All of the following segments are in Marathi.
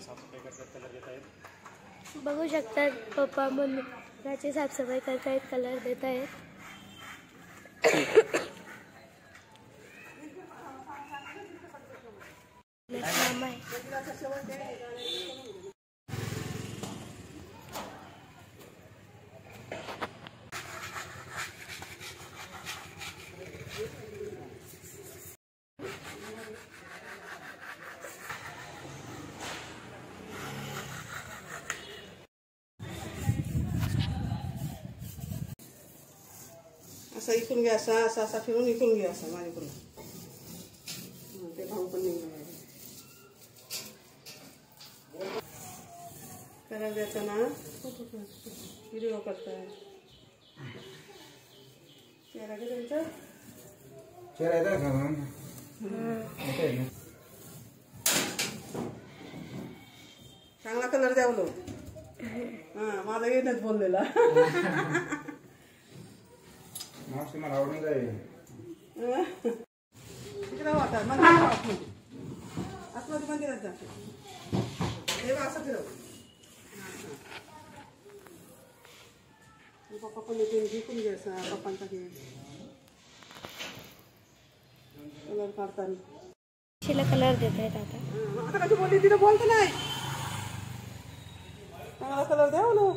साफसफाई करतात, कलर देत आहेत. बघू शकतात पप्पा मंदिराची साफसफाई करतायत, कलर देत आहेत. असं इकून घ्या, असा असा असा फिरून इकून घ्या, असं माझ्याकडून. ते भाऊ पण निघणार कलर द्यायचा ना. व्हिडिओ करताय. चेहरा का त्यांचा चेहरा येतात का चांगला कलर द्यावलो. हा माझा येणच बोललेला. मावशी मला आवडून जाईल. तिकडे वाटतात मंदिरात, आतमध्ये मंदिरात जाते तेव्हा असं फिरव. पप्पा पण येते, जिंकून घ्यायचा पप्पांचा घे कलर काढताना. कलर देत आहेत आता. आता कशी बोलली, तिला बोलत नाही. चांगला कलर द्या बोलो.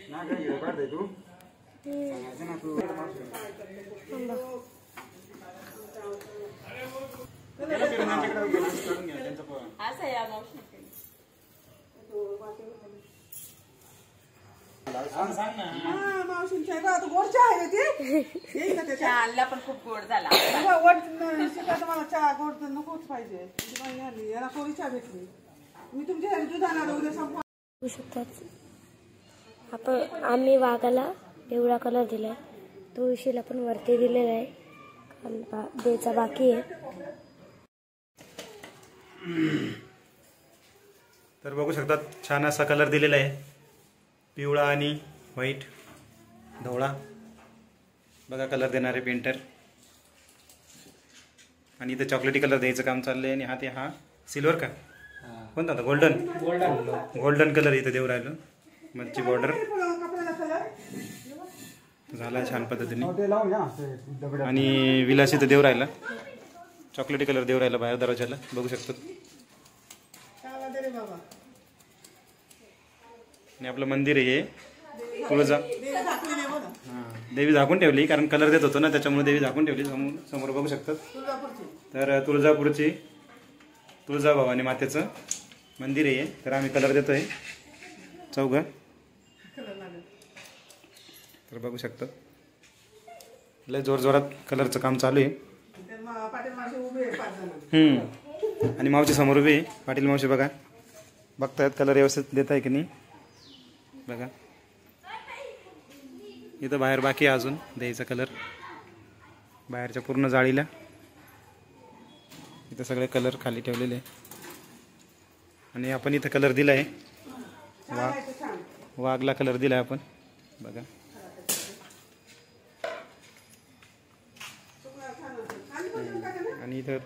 ना काय घेऊ काढते तू ना तू. मावशींच्या गोडच्या आहे ते चहा पण खूप गोड झाला. शिकायचं मला चहा गोड नकोच पाहिजे. याला कोणी चहा भेटली. मी तुमच्या घरी दूध आणणार उद्या संपवा. बघू शकतात आम्ही वाघाला पिवळा कलर दिलाय, तुळशीला पण वरती दिलेला आहे, द्यायचा बाकी आहे. तर बघू शकतात छान असा कलर दिलेला आहे, पिवळा आणि व्हाईट धवळा. बघा कलर देणारे पेंटर. आणि इथं चॉकलेटी कलर द्यायचं काम चाललंय. आणि हा सिल्वर का कोणता होता, गोल्डन कलर इथं देऊ राहिलो. मच्छी बॉर्डर झाला छान पद्धतीने. आणि विलास इथं देऊ राहिला, चॉकलेटी कलर देऊ राहिला बाहेर दरवाजाला. बघू शकतो. आणि आपलं मंदिर आहे तुळजा. देवी झाकून ठेवली, कारण कलर देत होतो ना, त्याच्यामुळे देवी झाकून ठेवली. समोर बघू शकतात. तर तुळजापूरची तुळजाभवानी मातेचं मंदिर आहे. तर आम्ही कलर देतोय चौघं. तर बघू शकतात लय जोरजोरात कलरचं काम चालू आहे. आणि मावशी समोर उभी आहे, पाटील मावशी. बघा बघतायत कलर व्यवस्थित देत आहे की नाही. बघा इथं बाहेर बाकी आहे अजून द्यायचा कलर. बाहेरच्या पूर्ण जाळीला इथं सगळे कलर खाली ठेवलेले आहे. आणि आपण इथं कलर दिला आहे, वाघला कलर दिला आहे आपण. बघा आणि इथं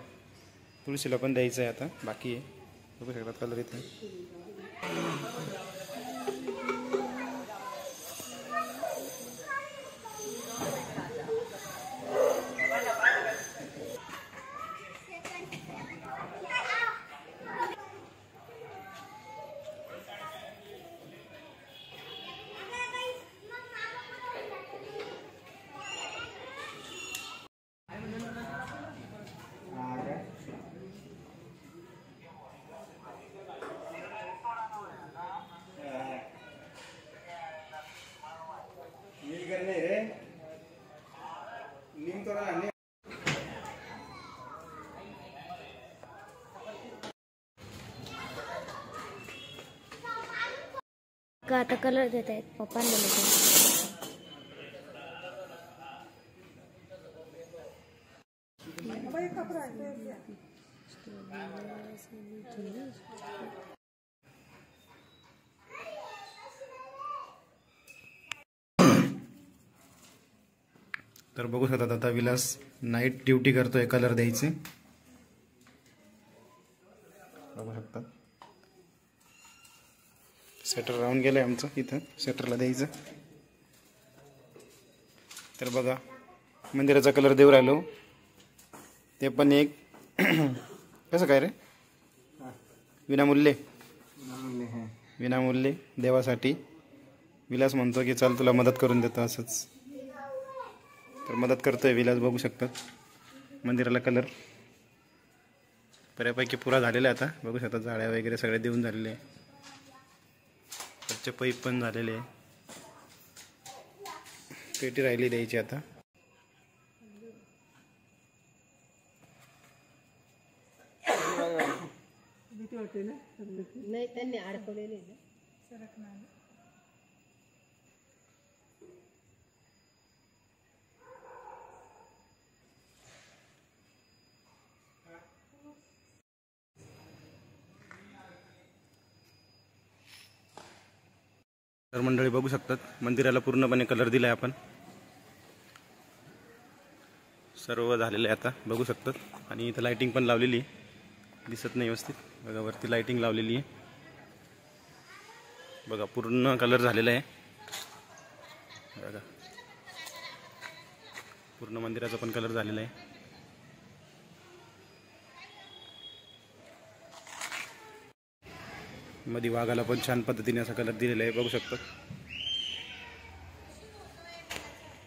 तुळशीला पण द्यायचं आहे, आता बाकी आहे. बघू शकतात कलर इथे. आता कलर देत आहेत पप्पांना. तर बघू शकतात आता विलास नाईट ड्युटी करतोय कलर द्यायचे. बघू शकतात शटर राहून गेलंय आमचं, इथं शटरला द्यायचं. तर बघा मंदिराचा कलर देऊ राहिलो, ते पण एक कसं काय रे, विनामूल्य विनामूल्य देवासाठी. विलास म्हणतो की चल तुला मदत करून देतो असंच, तर मदत करतोय विलास. बघू शकतात मंदिराला कलर बऱ्यापैकी पुरा झालेला आहे आता. बघू शकतात जाळ्या वगैरे सगळे देऊन झालेले आहे, वरचे पाईप पण झालेले आहे, पेटी राहिली द्यायची आता. भीती वाटते ना नाही त्यांनी अडकवलेले ना. तर मंडळी बघू शकतात मंदिराला पूर्णपणे कलर दिलाय आपण, सर्व झालेलं आहे आता. बघू शकतात आणि इथं लाइटिंग पण लावलेली आहे, दिसत नाही व्यवस्थित. बघा वरती लाइटिंग लावलेली आहे. बघा पूर्ण कलर झालेला आहे. बघा पूर्ण मंदिराचा पण कलर झालेला आहे. मध्ये वाघाला पण छान पद्धतीने असा कलर दिलेला आहे, बघू शकतात.